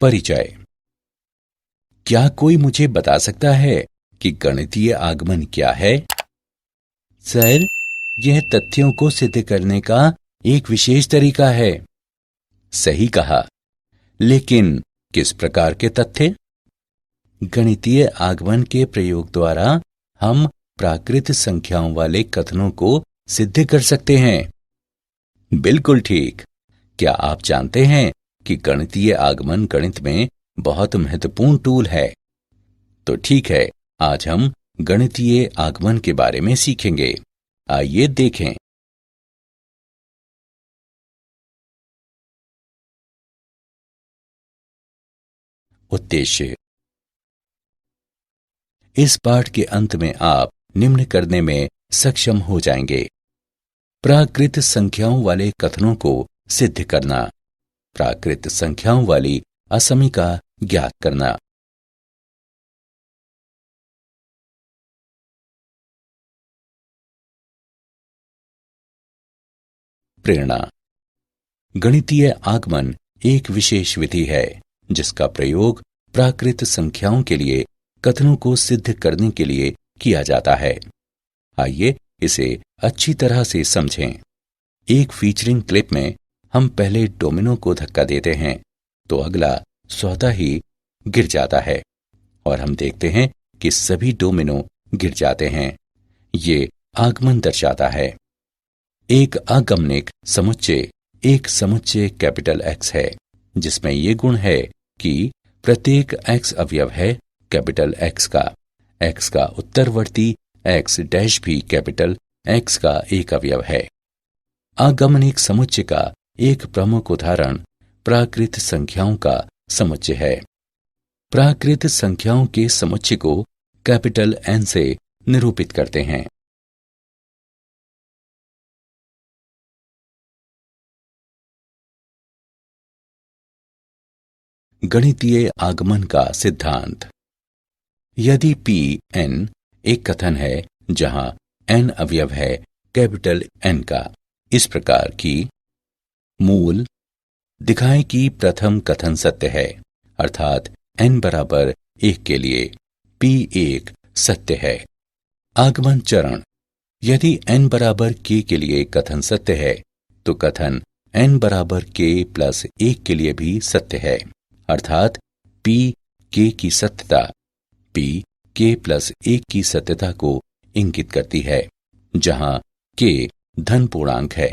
परिचय। क्या कोई मुझे बता सकता है कि गणितीय आगमन क्या है? सर, यह तथ्यों को सिद्ध करने का एक विशेष तरीका है। सही कहा, लेकिन किस प्रकार के तथ्य? गणितीय आगमन के प्रयोग द्वारा हम प्राकृत संख्याओं वाले कथनों को सिद्ध कर सकते हैं। बिल्कुल ठीक। क्या आप जानते हैं कि गणितीय आगमन गणित में बहुत महत्वपूर्ण टूल है? तो ठीक है, आज हम गणितीय आगमन के बारे में सीखेंगे। आइए देखें। उद्देश्य। इस पाठ के अंत में आप निम्न करने में सक्षम हो जाएंगे। प्राकृत संख्याओं वाले कथनों को सिद्ध करना, प्राकृत संख्याओं वाली असमीका ज्ञात करना। प्रेरणा। गणितीय आगमन एक विशेष विधि है जिसका प्रयोग प्राकृत संख्याओं के लिए कथनों को सिद्ध करने के लिए किया जाता है। आइए इसे अच्छी तरह से समझें। एक फीचरिंग क्लिप में हम पहले डोमिनो को धक्का देते हैं तो अगला स्वतः ही गिर जाता है और हम देखते हैं कि सभी डोमिनो गिर जाते हैं। ये आगमन दर्शाता है। एक आगमनिक समुच्चय एक समुच्चय कैपिटल X है जिसमें ये गुण है कि प्रत्येक X अवयव है कैपिटल X का उत्तरवर्ती X डैश भी कैपिटल X का एक अवयव है। आगमनिक समुच्चय का एक प्रमुख उदाहरण प्राकृत संख्याओं का समुच्चय है। प्राकृत संख्याओं के समुच्चय को कैपिटल N से निरूपित करते हैं। गणितीय आगमन का सिद्धांत। यदि Pn एक कथन है जहां n अवयव है कैपिटल N का, इस प्रकार की मूल दिखाएं कि प्रथम कथन सत्य है, अर्थात n बराबर 1 के लिए P1 सत्य है। आगमन चरण। यदि n बराबर k के लिए कथन सत्य है तो कथन n बराबर k प्लस 1 के लिए भी सत्य है, अर्थात P k की सत्यता P k प्लस 1 की सत्यता को इंगित करती है। जहां k धन पूर्णांक है,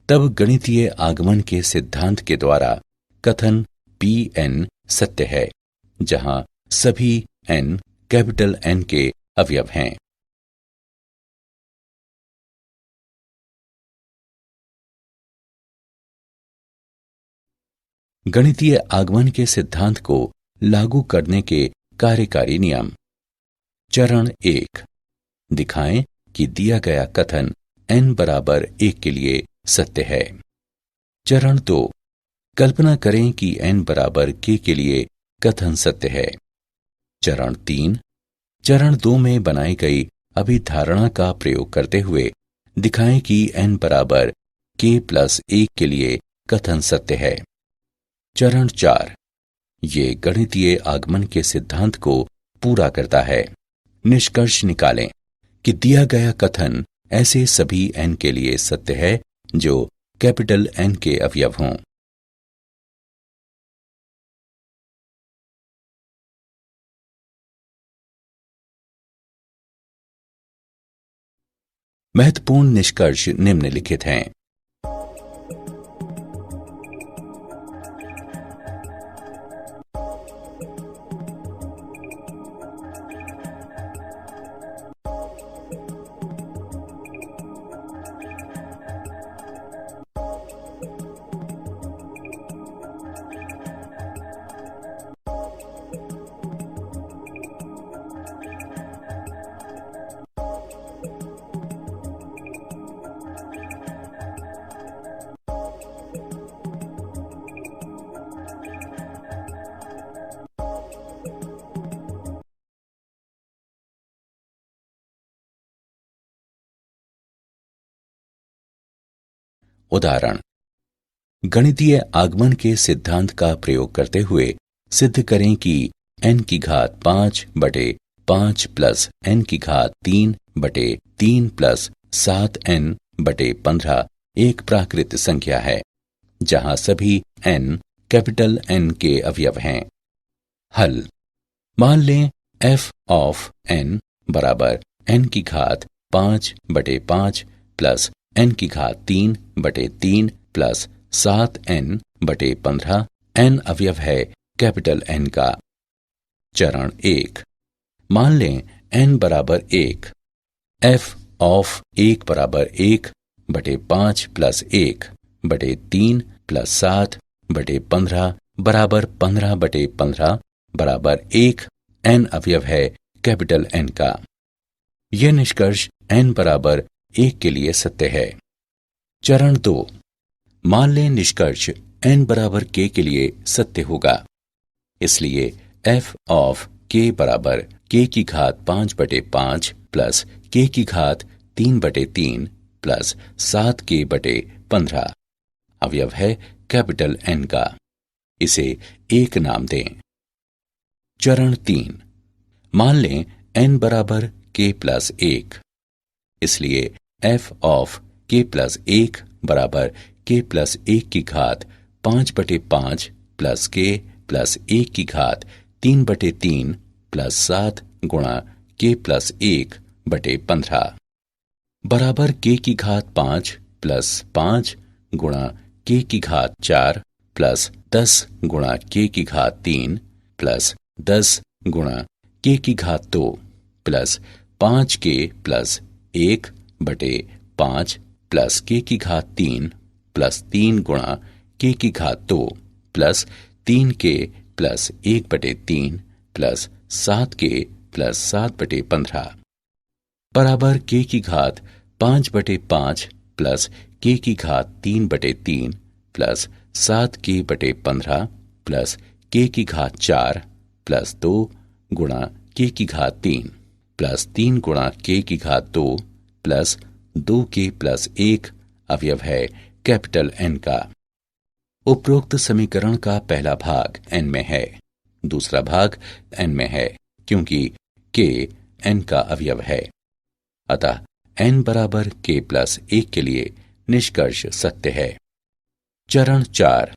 तब गणितीय आगमन के सिद्धांत के द्वारा कथन Pn सत्य है, जहां सभी n कैपिटल N के अवयव हैं। गणितीय आगमन के सिद्धांत को लागू करने के कार्यकारी नियम। चरण 1। दिखाएं कि दिया गया कथन n बराबर 1 के लिए सत्य है। चरण 2। कल्पना करें कि n बराबर k के लिए कथन सत्य है। चरण 3। चरण 2 में बनाई गई अभिधारणा का प्रयोग करते हुए दिखाएं कि n बराबर k प्लस 1 के लिए कथन सत्य है। चरण 4। ये गणितीय आगमन के सिद्धांत को पूरा करता है। निष्कर्ष निकालें कि दिया गया कथन ऐसे सभी n के लिए सत्य है जो कैपिटल N के अवयव हों। महत्वपूर्ण निष्कर्ष निम्नलिखित हैं। उदाहरण, गणितीय आगमन के सिद्धांत का प्रयोग करते हुए सिद्ध करें कि n की घात 5 बटे 5 प्लस n की घात 3 बटे 3 प्लस 7n बटे 15 एक प्राकृत संख्या है जहां सभी n कैपिटल N के अवयव हैं। हल, मान लें f ऑफ n बराबर n की घात 5 बटे 5 प्लस n की घात 3 बटे 3 प्लस 7n बटे 15 n अवयव है कैपिटल N का। चरण 1, मान लें n बराबर 1, f ऑफ 1 बराबर 1 बटे 5 प्लस 1 बटे 3 प्लस 7 बटे 15 बराबर 15 बटे 15 बराबर 1 n अवयव है कैपिटल N का। यह निष्कर्ष n बराबर 1 के लिए सत्य है। चरण 2, मान लें निष्कर्ष n बराबर k के लिए सत्य होगा। इसलिए f ऑफ k बराबर k की घात 5 बटे 5 प्लस k की घात 3 बटे 3 प्लस 7k बटे 15 अवयव है कैपिटल N का। इसे 1 नाम दें। चरण 3, मान लें n बराबर k प्लस 1। इसलिए f ऑफ k प्लस 1 बराबर k प्लस 1 की घात 5 बटे 5 प्लस k प्लस 1 की घात 3 बटे 3 प्लस 7 गुणा k प्लस 1 बटे 15 बराबर k की घात 5 प्लस 5 गुणा k की घात 4 प्लस 10 गुणा k की घात 3 प्लस 10 गुणा k की घात 2 प्लस 5k प्लस 1 बटे 5 प्लस k की घात 3 प्लस 3 गुणा k की घात 2 प्लस 3k प्लस 1 बटे 3 प्लस 7k प्लस 7 बटे 15 बराबर k की घात 5 बटे 5 प्लस k की घात 3 बटे 3 प्लस 7k बटे 15 प्लस k की घात 4 प्लस 2 गुणा k की घात 3 प्लस 3 गुणा k की घात 2 प्लस 2k प्लस 1 अवयव है कैपिटल N का। उपरोक्त समीकरण का पहला भाग n में है, दूसरा भाग n में है क्योंकि k n का अवयव है। अतः n बराबर k प्लस 1 के लिए निष्कर्ष सत्य है। चरण 4,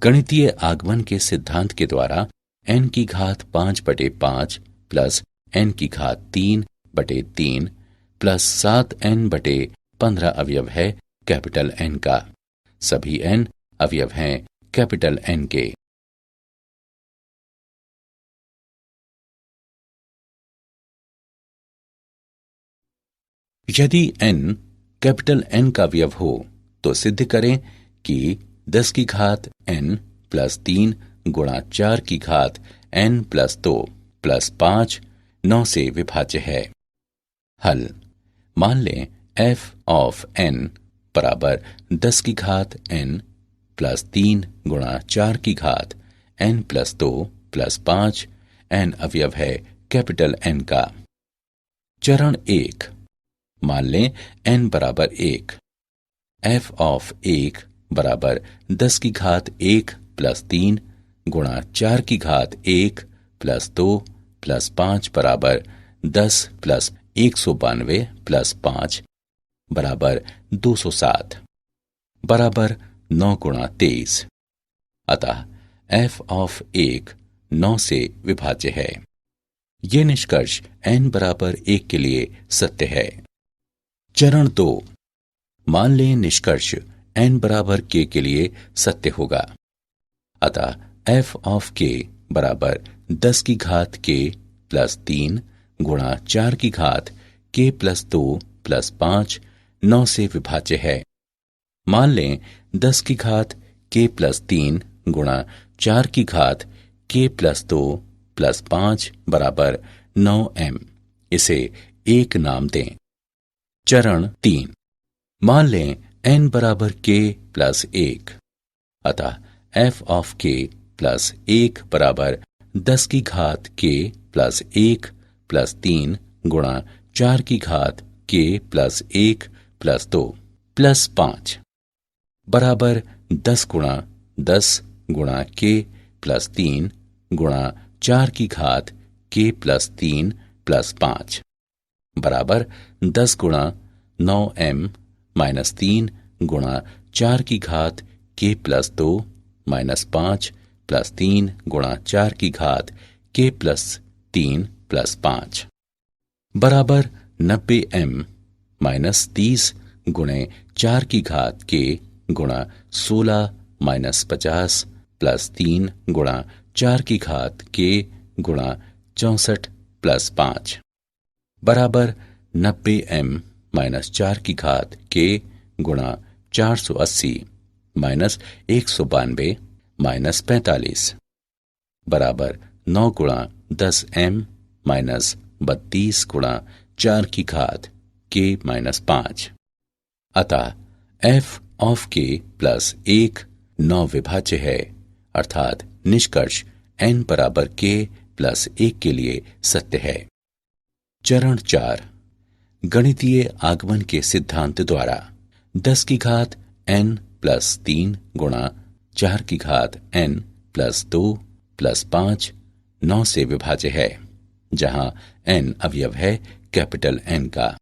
गणितीय आगमन के सिद्धांत के द्वारा n की घात 5 बटे 5 प्लस n की घात 3 बटे 3 प्लस 7n बटे 15 अवयव है कैपिटल N का। सभी n अवयव हैं कैपिटल N के। यदि n कैपिटल N का अवयव हो तो सिद्ध करें कि 10 की घात n प्लस 3 गुणा 4 की घात n प्लस 2 प्लस 5 9 से विभाज्य है। हल, मान लें f ऑफ n बराबर 10 की घात n प्लस 3 गुणा 4 की घात n प्लस 2 प्लस 5 n अवयव है कैपिटल N का। चरण 1, मान लें n बराबर 1, f ऑफ 1 बराबर 10 की घात 1 प्लस 3 गुणा 4 की घात 1 प्लस 2 प्लस 5 बराबर 10 प्लस 192 प्लस 5 बराबर 207 बराबर 9 गुणा 23। अतः f ऑफ 1 9 से विभाज्य है। ये निष्कर्ष n बराबर 1 के लिए सत्य है। चरण 2, मान लें निष्कर्ष n बराबर k के लिए सत्य होगा। अतः f ऑफ k बराबर 10 की घात k प्लस 3 गुणा 4 की घात k प्लस 2 प्लस 5 9 से विभाज्य है। मान लें 10 की घात k प्लस 3 गुणा 4 की घात k प्लस 2 प्लस 5 बराबर 9m। इसे 1 नाम दें। चरण 3, मान लें n बराबर k प्लस 1। अतः f ऑफ k प्लस 1 बराबर 10 की घात k प्लस 1 प्लस 3 गुणा 4 की घात k प्लस 1 प्लस 2 प्लस 5 बराबर 10 गुणा 10 गुणा के प्लस 3 गुणा 4 की घात के प्लस 3 प्लस 5 बराबर 10 गुणा 9m माइनस 3 गुणा 4 की घात के प्लस 2 माइनस 5 प्लस 3 गुणा 4 की घात के प्लस 3 प्लस 5 बराबर 90m माइनस 30 गुणे 4 की घात के गुणा 16 माइनस 50 प्लस 3 गुणा 4 की घात के गुणा 64 प्लस 5 बराबर 90m माइनस 4 की घात के गुणा 480 माइनस 192 माइनस 45 बराबर 9 गुणा 10m माइनस 32 गुणा 4 की घात के माइनस 5 अतः f ऑफ k प्लस 1 9 विभाज्य है, अर्थात निष्कर्ष n बराबर k प्लस 1 के लिए सत्य है। चरण 4 गणितीय आगमन के सिद्धांत द्वारा 10 की घात n प्लस 3 गुणा 4 की घात n प्लस 2 प्लस 5 9 से विभाज्य है, जहां n अवयव है कैपिटल N का।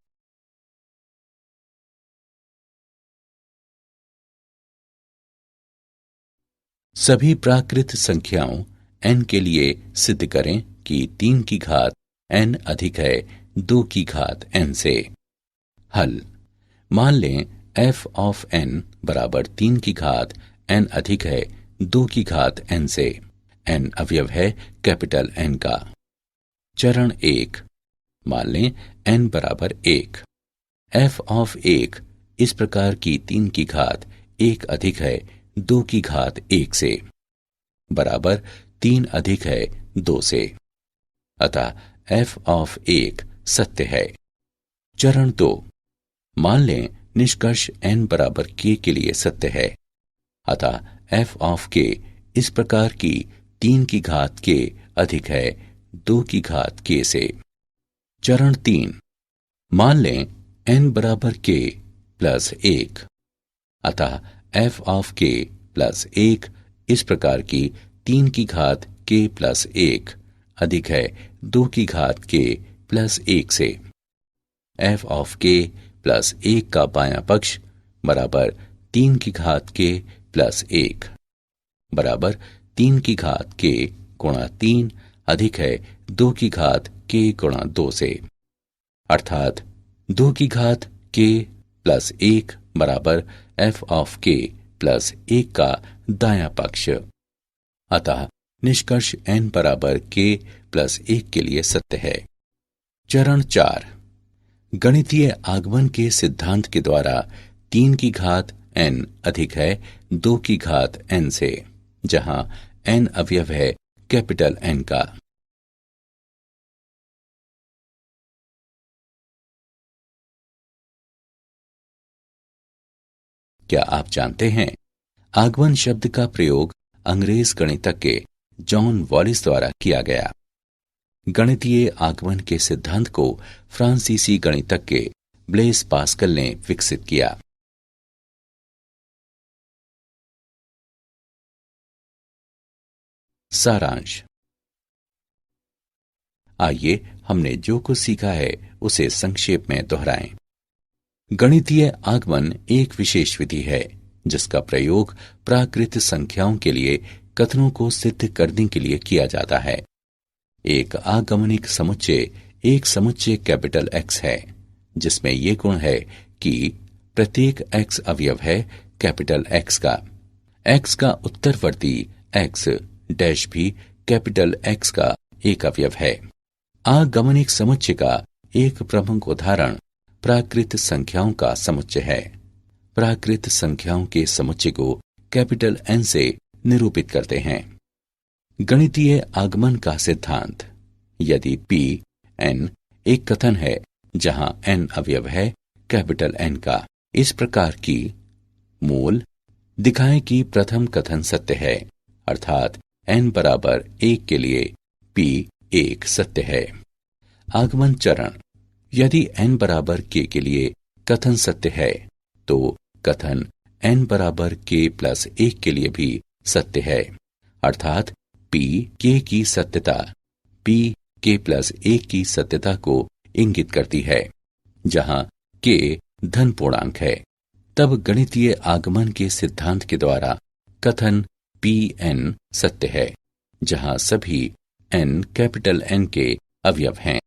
सभी प्राकृत संख्याओं n के लिए सिद्ध करें कि 3 की घात n अधिक है 2 की घात n से। हल मान लें f ऑफ n बराबर 3 की घात n अधिक है 2 की घात n से। n अवयव है कैपिटल N का। चरण 1 मान लें n बराबर 1। f ऑफ 1 इस प्रकार की 3 की घात 1 अधिक है 2 की घात 1 से बराबर 3 अधिक है 2 से, अतः f ऑफ 1 सत्य है। चरण 2 मान लें निष्कर्ष n बराबर k के लिए सत्य है, अतः f ऑफ k इस प्रकार की 3 की घात k अधिक है 2 की घात k से। चरण 3 मान लें n बराबर k प्लस 1, अतः f ऑफ k प्लस 1 इस प्रकार की 3 की घात k प्लस 1 अधिक है 2 की घात k प्लस 1 से। f ऑफ k प्लस 1 का बायां पक्ष बराबर 3 की घात k प्लस 1 बराबर 3 की घात k गुणा 3 अधिक है 2 की घात k गुणा 2 से, अर्थात 2 की घात k प्लस 1 बराबर f ऑफ k प्लस 1 का दायां पक्ष। अतः निष्कर्ष n बराबर k प्लस 1 के लिए सत्य है। चरण 4 गणितीय आगमन के सिद्धांत के द्वारा 3 की घात n अधिक है 2 की घात n से, जहां n अवयव है कैपिटल N का। क्या आप जानते हैं आगमन शब्द का प्रयोग अंग्रेज गणितज्ञ जॉन वॉलिस द्वारा किया गया। गणितीय आगमन के सिद्धांत को फ्रांसीसी गणितज्ञ ब्लेस पास्कल ने विकसित किया। सारांश। आइए हमने जो कुछ सीखा है उसे संक्षेप में दोहराएं। गणितीय आगमन एक विशेष विधि है जिसका प्रयोग प्राकृत संख्याओं के लिए कथनों को सिद्ध करने के लिए किया जाता है। एक आगमनिक समुच्चय एक समुच्चय कैपिटल X है जिसमें ये गुण है कि प्रत्येक X अवयव है कैपिटल X का। X का उत्तरवर्ती X डैश भी कैपिटल X का एक अवयव है। आगमनिक समुच्चय का एक प्रमुख उदाहरण प्राकृत संख्याओं का समुच्चय है। प्राकृत संख्याओं के समुच्चय को कैपिटल N से निरूपित करते हैं। गणितीय आगमन का सिद्धांत। यदि P n एक कथन है जहां n अवयव है कैपिटल N का, इस प्रकार की मूल दिखाएं कि प्रथम कथन सत्य है, अर्थात n बराबर 1 के लिए P 1 सत्य है। आगमन चरण। यदि n बराबर k के लिए कथन सत्य है तो कथन n बराबर k प्लस 1 के लिए भी सत्य है, अर्थात p k की सत्यता p k प्लस 1 की सत्यता को इंगित करती है। जहां k धन पूर्णांक है, तब गणितीय आगमन के सिद्धांत के द्वारा कथन Pn सत्य है, जहां सभी n कैपिटल N के अवयव हैं।